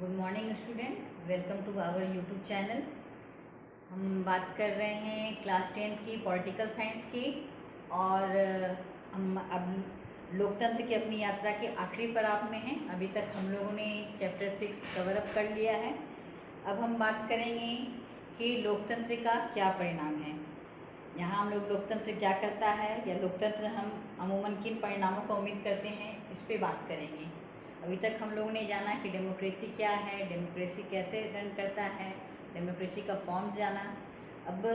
Good morning student, welcome to our YouTube channel. हम बात कर रहे हैं क्लास 10 की पॉलिटिकल साइंस की। और हम अब लोकतंत्र की अपनी यात्रा के आखिरी पड़ाव में हैं। अभी तक हम लोगों ने चैप्टर 6 कवर अप कर लिया है। अब हम बात करेंगे कि लोकतंत्र का क्या परिणाम है। यहाँ हम लोग लोकतंत्र क्या करता है या लोकतंत्र हम अमूमन किन परिणामों का उम्मीद करते हैं, इस पे बात करेंगे। अभी तक हम लोगों ने जाना कि डेमोक्रेसी क्या है, डेमोक्रेसी कैसे रन करता है, डेमोक्रेसी का फॉर्म जाना। अब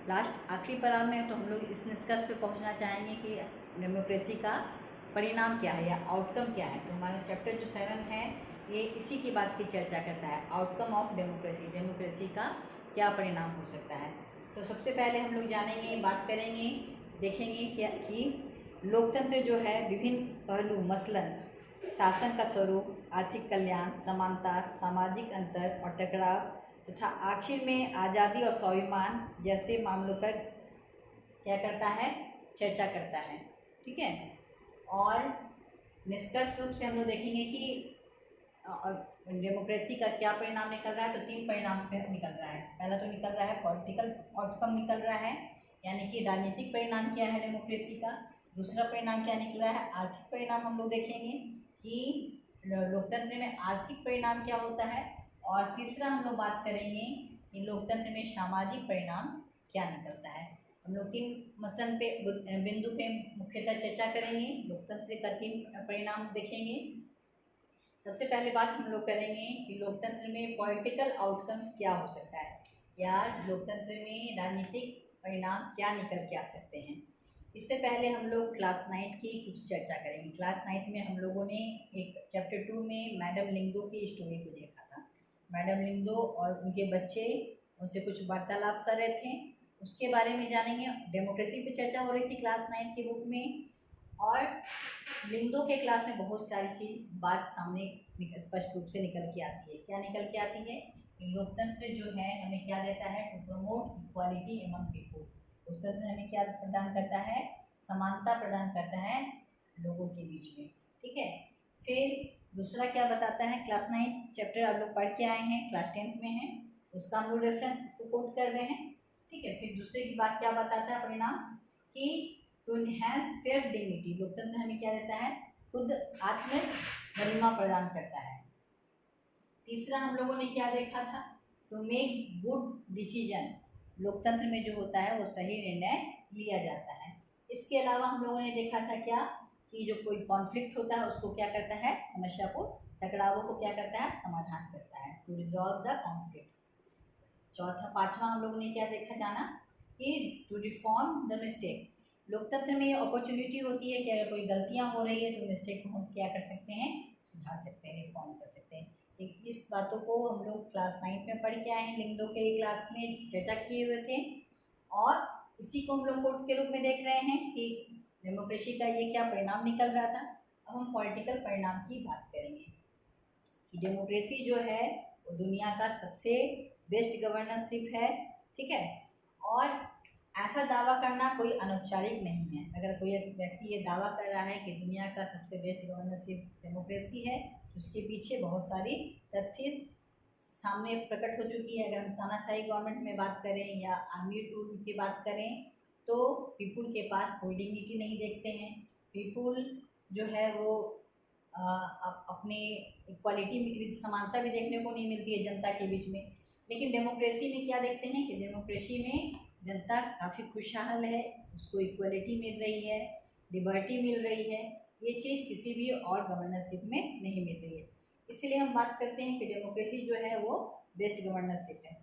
लास्ट आखिरी पड़ाव में तो हम लोग इस निष्कर्ष पे पहुंचना चाहेंगे कि डेमोक्रेसी का परिणाम क्या है या आउटकम क्या है। तो हमारा चैप्टर जो 7 है ये इसी की बात की चर्चा करता है, आउटकम ऑफ डेमोक्रेसी, डेमोक्रेसी का क्या परिणाम हो सकता है। तो सबसे पहले हम लोग जानेंगे, बात करेंगे, देखेंगे क्या कि लोकतंत्र जो है विभिन्न पहलू मसलन शासन का स्वरूप, आर्थिक कल्याण, समानता, सामाजिक अंतर और टकराव तथा आखिर में आज़ादी और स्वाभिमान जैसे मामलों पर क्या करता है, चर्चा करता है। ठीक है। और निष्कर्ष रूप से हम लोग देखेंगे कि डेमोक्रेसी का क्या परिणाम निकल रहा है। तो 3 परिणाम निकल रहा है। पहला तो निकल रहा है पॉलिटिकल आउटकम निकल रहा है, यानी कि राजनीतिक परिणाम क्या है डेमोक्रेसी का। दूसरा परिणाम क्या निकल रहा है, आर्थिक परिणाम हम लोग देखेंगे कि लोकतंत्र में आर्थिक परिणाम क्या होता है। और तीसरा हम लोग बात करेंगे कि लोकतंत्र में सामाजिक परिणाम क्या निकलता है। हम लोग 3 मसलन पे बिंदु पे मुख्यतः चर्चा करेंगे, लोकतंत्र का 3 परिणाम देखेंगे। सबसे पहले बात हम लोग करेंगे कि लोकतंत्र में पॉलिटिकल आउटकम्स क्या हो सकता है या लोकतंत्र में राजनीतिक परिणाम क्या निकल के आ सकते हैं। इससे पहले हम लोग क्लास 9 की कुछ चर्चा करेंगे। क्लास 9 में हम लोगों ने एक चैप्टर 2 में मैडम लिंगदो की स्टोरी को देखा था। मैडम लिंगदो और उनके बच्चे उनसे कुछ वार्तालाप कर रहे थे, उसके बारे में जानेंगे। डेमोक्रेसी पे चर्चा हो रही थी क्लास 9 की बुक में, और लिंगदो के क्लास में बहुत सारी चीज़ बात सामने स्पष्ट रूप से निकल के आती है। क्या निकल के आती है कि लोकतंत्र जो है हमें क्या देता है, to promote equality among people. लोकतंत्र हमें क्या प्रदान करता है, समानता प्रदान करता है लोगों के बीच में। ठीक है। फिर दूसरा क्या बताता है, क्लास 9 चैप्टर आप लोग पढ़ के आए हैं, क्लास 10 में है, उसका हम लोग रेफरेंस इसको कोट कर रहे हैं। ठीक है। फिर दूसरे की बात क्या बताता है परिणाम, कि टू इनहैंस सेल्फ डिग्निटी, लोकतंत्र हमें क्या देता है, खुद आत्म गरिमा प्रदान करता है। तीसरा हम लोगों ने क्या देखा था, टू मेक गुड डिसीजन, लोकतंत्र में जो होता है वो सही निर्णय लिया जाता है। इसके अलावा हम लोगों ने देखा था क्या, कि जो कोई कॉन्फ्लिक्ट होता है उसको क्या करता है, समस्या को, टकरावों को क्या करता है, समाधान करता है, टू रिजॉल्व द कॉन्फ्लिक्ट्स। पांचवा हम लोगों ने क्या देखा जाना, कि टू रिफॉर्म द मिस्टेक, लोकतंत्र में अपॉर्चुनिटी होती है कि अगर कोई गलतियां हो रही है तो मिस्टेक को हम क्या कर सकते हैं, सुधार सकते हैं, रिफॉर्म कर सकते हैं। इस बातों को हम लोग क्लास 9 में पढ़ के आए हैं, लिंगदो के क्लास में चर्चा किए हुए थे, और इसी को हम लोग कोट के रूप में देख रहे हैं कि डेमोक्रेसी का ये क्या परिणाम निकल रहा था। अब हम पॉलिटिकल परिणाम की बात करेंगे कि डेमोक्रेसी जो है वो दुनिया का सबसे बेस्ट गवर्नेंसशिप है। ठीक है। और ऐसा दावा करना कोई अनौपचारिक नहीं है। अगर कोई व्यक्ति ये दावा कर रहा है कि दुनिया का सबसे बेस्ट गवर्नेंसशिप डेमोक्रेसी है, तो उसके पीछे बहुत सारी तथ्य सामने प्रकट हो चुकी है। अगर हम तानाशाही गवर्नमेंट में बात करें या आर्मी रूल की बात करें, तो पीपुल के पास कोई डिग्निटी नहीं देखते हैं। पीपुल जो है वो अपने इक्वालिटी में समानता भी देखने को नहीं मिलती है जनता के बीच में। लेकिन डेमोक्रेसी में क्या देखते हैं कि डेमोक्रेसी में जनता काफ़ी खुशहाल है, उसको इक्वलिटी मिल रही है, लिबर्टी मिल रही है। ये चीज़ किसी भी और गवर्नरशिप में नहीं मिल रही है। इसलिए हम बात करते हैं कि डेमोक्रेसी जो है वो बेस्ट गवर्नरशिप है।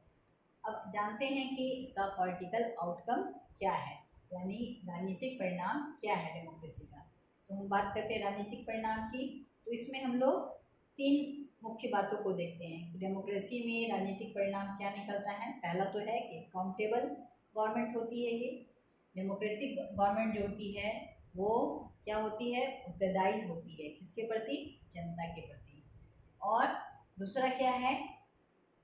अब जानते हैं कि इसका पॉलिटिकल आउटकम क्या है, यानी राजनीतिक परिणाम क्या है डेमोक्रेसी का। तो हम बात करते हैं राजनीतिक परिणाम की। तो इसमें हम लोग 3 मुख्य बातों को देखते हैं कि डेमोक्रेसी में राजनीतिक परिणाम क्या निकलता है। पहला तो है कि अकाउंटेबल गवर्नमेंट होती है। ये डेमोक्रेसी गवर्नमेंट जो होती है वो क्या होती है, उत्तरदायी होती है, किसके प्रति, जनता के प्रति। और दूसरा क्या है,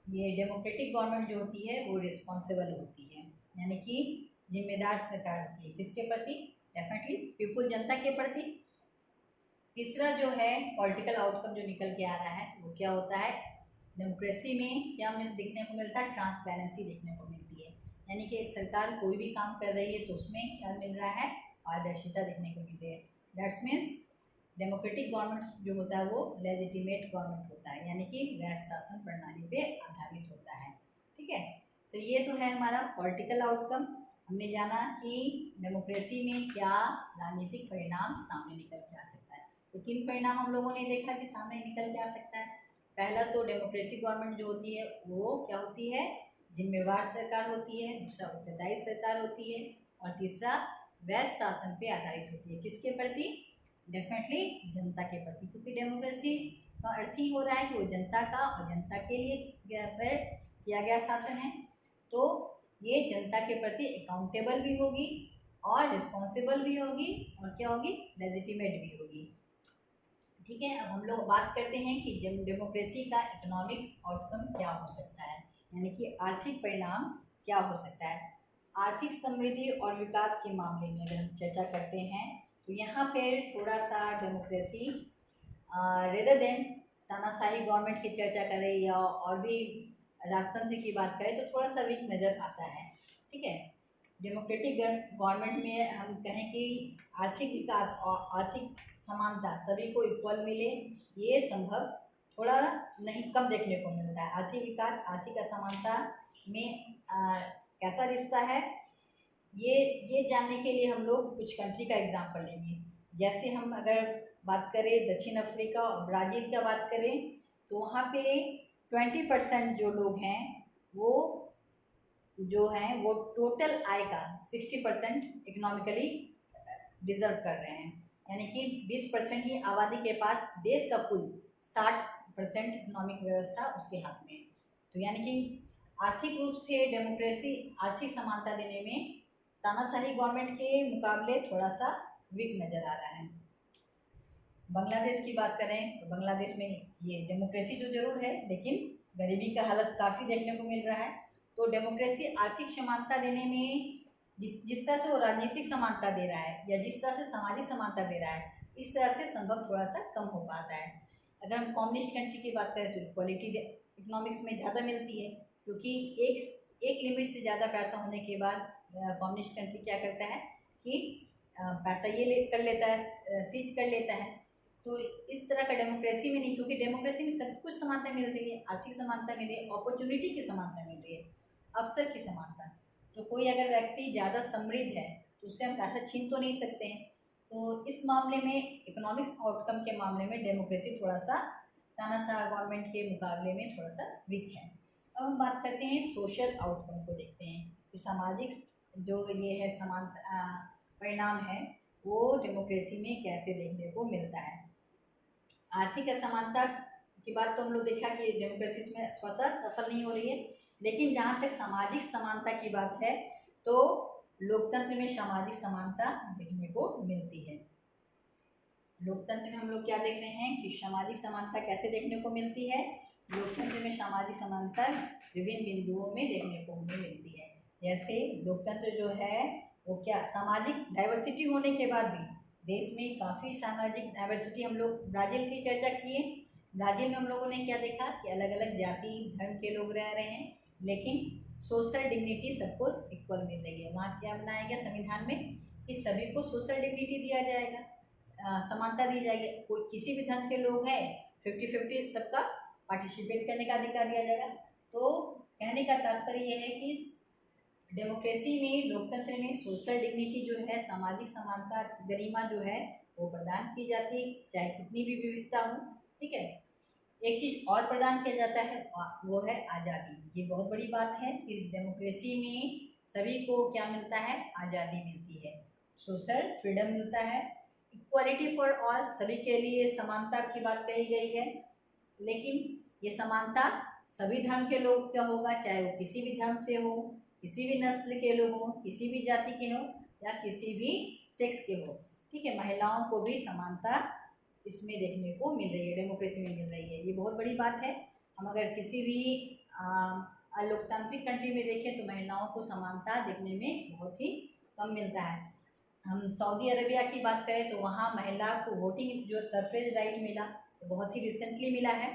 ये डेमोक्रेटिक गवर्नमेंट जो होती है वो रिस्पॉन्सिबल होती है, यानी कि जिम्मेदार सरकार होती है, किसके प्रति, डेफिनेटली पीपुल, जनता के प्रति। तीसरा जो है पॉलिटिकल आउटकम जो निकल के आ रहा है वो क्या होता है, डेमोक्रेसी में क्या देखने को मिलता है, ट्रांसपेरेंसी देखने को मिलती है। यानी कि एक सरकार कोई भी काम कर रही है तो उसमें क्या मिल रहा है, पारदर्शिता देखने को मिल रही है। दैट्स मीन्स डेमोक्रेटिक गवर्नमेंट जो होता है वो लेजिटिमेट गवर्नमेंट होता है, यानी कि वैध शासन प्रणाली पे आधारित होता है। ठीक है, तो ये तो है हमारा पॉलिटिकल आउटकम। हमने जाना कि डेमोक्रेसी में क्या राजनीतिक परिणाम सामने निकल के आ सकता है। तो किन परिणाम हम लोगों ने देखा कि सामने निकल के आ सकता है। पहला तो डेमोक्रेटिक गवर्नमेंट जो होती है वो क्या होती है, जिम्मेवार सरकार होती है। दूसरा उत्तरदायी सरकार होती है। और तीसरा वैध शासन पे आधारित होती है। किसके प्रति, डेफिनेटली जनता के प्रति, क्योंकि डेमोक्रेसी का अर्थ ही हो रहा है कि वो जनता का और जनता के लिए किया गया शासन है। तो ये जनता के प्रति अकाउंटेबल भी होगी और रिस्पॉन्सिबल भी होगी और क्या होगी, लेजिटिमेट भी होगी। ठीक है, अब हम लोग बात करते हैं कि डेमोक्रेसी का इकोनॉमिक आउटकम क्या हो सकता है, यानी कि आर्थिक परिणाम क्या हो सकता है। आर्थिक समृद्धि और विकास के मामले में अगर हम चर्चा करते हैं तो यहाँ पर थोड़ा सा डेमोक्रेसी रेदर देन तानाशाही गवर्नमेंट की चर्चा करें या और भी राजतंत्र की बात करें तो थोड़ा सा वीक नज़र आता है। ठीक है, डेमोक्रेटिक गवर्नमेंट में हम कहें कि आर्थिक विकास और आर्थिक समानता सभी को इक्वल मिले, ये संभव थोड़ा नहीं, कम देखने को मिलता है। आर्थिक विकास आर्थिक असमानता में कैसा रिश्ता है, ये जानने के लिए हम लोग कुछ कंट्री का एग्जाम्पल लेंगे। जैसे हम अगर बात करें दक्षिण अफ्रीका और ब्राज़ील का बात करें तो वहाँ पे 20% जो लोग हैं वो टोटल आय का 60% इकोनॉमिकली डिजर्व कर रहे हैं। यानी कि 20% ही आबादी के पास देश का कुल 60% इकोनॉमिक व्यवस्था उसके हाथ में। तो यानी कि आर्थिक रूप से डेमोक्रेसी आर्थिक समानता देने में तानाशाही गवर्नमेंट के मुकाबले थोड़ा सा वीक नज़र आ रहा है। बांग्लादेश की बात करें तो बांग्लादेश में ये डेमोक्रेसी जो जरूर है लेकिन गरीबी का हालत काफ़ी देखने को मिल रहा है। तो डेमोक्रेसी आर्थिक समानता देने में जिस तरह से वो राजनीतिक समानता दे रहा है या जिस तरह से सामाजिक समानता दे रहा है, इस तरह से संभव थोड़ा सा कम हो पाता है। अगर हम कम्युनिस्ट कंट्री की बात करें तो इक्वालिटी इकोनॉमिक्स में ज़्यादा मिलती है, क्योंकि एक लिमिट से ज़्यादा पैसा होने के बाद कम्युनिस्ट कंट्री क्या करता है कि पैसा ये कर लेता है, सीज कर लेता है। तो इस तरह का डेमोक्रेसी में नहीं, क्योंकि डेमोक्रेसी में सब कुछ समानता मिल रही है, आर्थिक समानता मिल रही है, अपॉर्चुनिटी की समानता मिल रही है, अवसर की समानता। तो कोई अगर व्यक्ति ज़्यादा समृद्ध है तो उससे हम पैसा छीन तो नहीं सकते हैं। तो इस मामले में इकोनॉमिक्स आउटकम के मामले में डेमोक्रेसी थोड़ा सा तानाशाह गवर्नमेंट के मुकाबले में थोड़ा सा वीक है। अब हम बात करते हैं सोशल आउटकम को, देखते हैं कि सामाजिक जो ये है समानता परिणाम है वो डेमोक्रेसी में कैसे देखने को मिलता है। आर्थिक असमानता की बात तो हम लोग देखा कि डेमोक्रेसी में थोड़ा सा सफल नहीं हो रही है, लेकिन जहाँ तक सामाजिक समानता की बात है तो लोकतंत्र में सामाजिक समानता देखने को मिलती है। लोकतंत्र में हम लोग क्या देख रहे हैं कि सामाजिक समानता कैसे देखने को मिलती है। लोकतंत्र में सामाजिक समानता विभिन्न बिंदुओं में देखने को हमें मिलती है। जैसे लोकतंत्र जो है वो क्या सामाजिक डाइवर्सिटी होने के बाद भी देश में काफ़ी सामाजिक डाइवर्सिटी, हम लोग ब्राज़ील की चर्चा किए। ब्राज़ील में हम लोगों ने क्या देखा कि अलग अलग जाति धर्म के लोग रह रहे हैं लेकिन सोशल डिग्निटी सबको इक्वल मिल रही है। वहाँ क्या बनाया गया संविधान में कि सभी को सोशल डिग्निटी दिया जाएगा, समानता दी जाएगी। कोई किसी भी धर्म के लोग हैं 50-50 सबका पार्टिसिपेट करने का अधिकार दिया जाएगा। तो कहने का तात्पर्य यह है कि डेमोक्रेसी में लोकतंत्र में सोशल डिग्निटी जो है सामाजिक समानता गरिमा जो है वो प्रदान की जाती है, चाहे कितनी भी विविधता हो। ठीक है, एक चीज़ और प्रदान किया जाता है वो है आज़ादी। ये बहुत बड़ी बात है कि डेमोक्रेसी में सभी को क्या मिलता है, आज़ादी मिलती है, सोशल फ्रीडम मिलता है, इक्वालिटी फॉर ऑल, सभी के लिए समानता की बात कही गई है। लेकिन ये समानता सभी धर्म के लोग क्या होगा, चाहे वो किसी भी धर्म से हो, किसी भी नस्ल के लोग हों, किसी भी जाति के हों या किसी भी सेक्स के हो। ठीक है, महिलाओं को भी समानता इसमें देखने को मिल रही है, डेमोक्रेसी में मिल रही है। ये बहुत बड़ी बात है। हम अगर किसी भी लोकतांत्रिक कंट्री में देखें तो महिलाओं को समानता देखने में बहुत ही कम मिलता है। हम सऊदी अरबिया की बात करें तो वहाँ महिला को वोटिंग जो सफरेज राइट मिला तो बहुत ही रिसेंटली मिला है।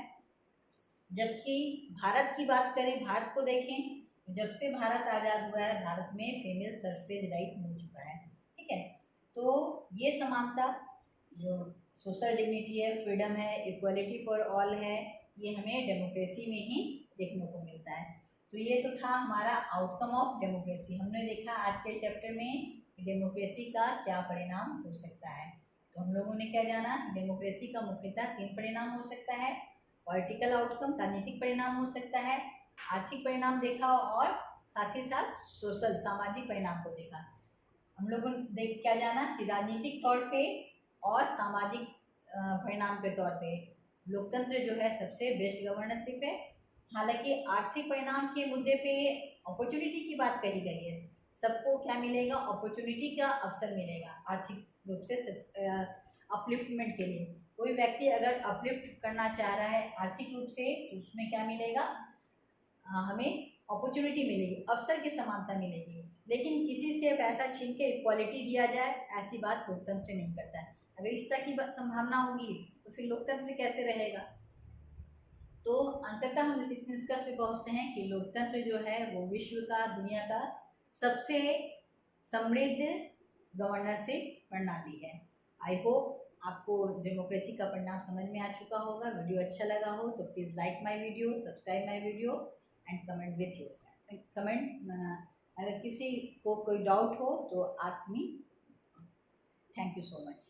जबकि भारत की बात करें, भारत को देखें, जब से भारत आज़ाद हुआ है भारत में फीमेल सफरेज राइट मिल चुका है। ठीक है, तो ये समानता जो सोशल डिग्निटी है, फ्रीडम है, इक्वलिटी फॉर ऑल है, ये हमें डेमोक्रेसी में ही देखने को मिलता है। तो ये तो था हमारा आउटकम ऑफ डेमोक्रेसी। हमने देखा आज के चैप्टर में डेमोक्रेसी का क्या परिणाम हो सकता है। तो हम लोगों ने क्या जाना, डेमोक्रेसी का मुख्यतः 3 परिणाम हो सकता है। पॉलिटिकल आउटकम, राजनीतिक परिणाम हो सकता है, आर्थिक परिणाम देखा, और साथ ही साथ सोशल, सामाजिक परिणाम को देखा। हम लोगों ने देख क्या जाना कि राजनीतिक तौर पे और सामाजिक परिणाम के तौर पे लोकतंत्र जो है सबसे बेस्ट गवर्नरशिप है। हालांकि आर्थिक परिणाम के मुद्दे पे अपॉर्चुनिटी की बात कही गई है, सबको क्या मिलेगा, अपॉर्चुनिटी का अवसर मिलेगा आर्थिक रूप से अपलिफ्टमेंट के लिए। कोई व्यक्ति अगर अपलिफ्ट करना चाह रहा है आर्थिक रूप से तो उसमें क्या मिलेगा, हमें अपॉर्चुनिटी मिलेगी, अवसर की समानता मिलेगी। लेकिन किसी से पैसा छीन के इक्वालिटी दिया जाए, ऐसी बात लोकतंत्र नहीं करता है। अगर इस तरह की संभावना होगी तो फिर लोकतंत्र कैसे रहेगा। तो अंततः हम इस निष्कर्ष पे पहुंचते हैं कि लोकतंत्र जो है वो विश्व का, दुनिया का सबसे समृद्ध गवर्नरशिप प्रणाली है। आई होप आपको डेमोक्रेसी का परिणाम समझ में आ चुका होगा। वीडियो अच्छा लगा हो तो please like my video, subscribe my video and comment with your comment. अगर किसी को कोई डाउट हो तो ask me. Thank you so much.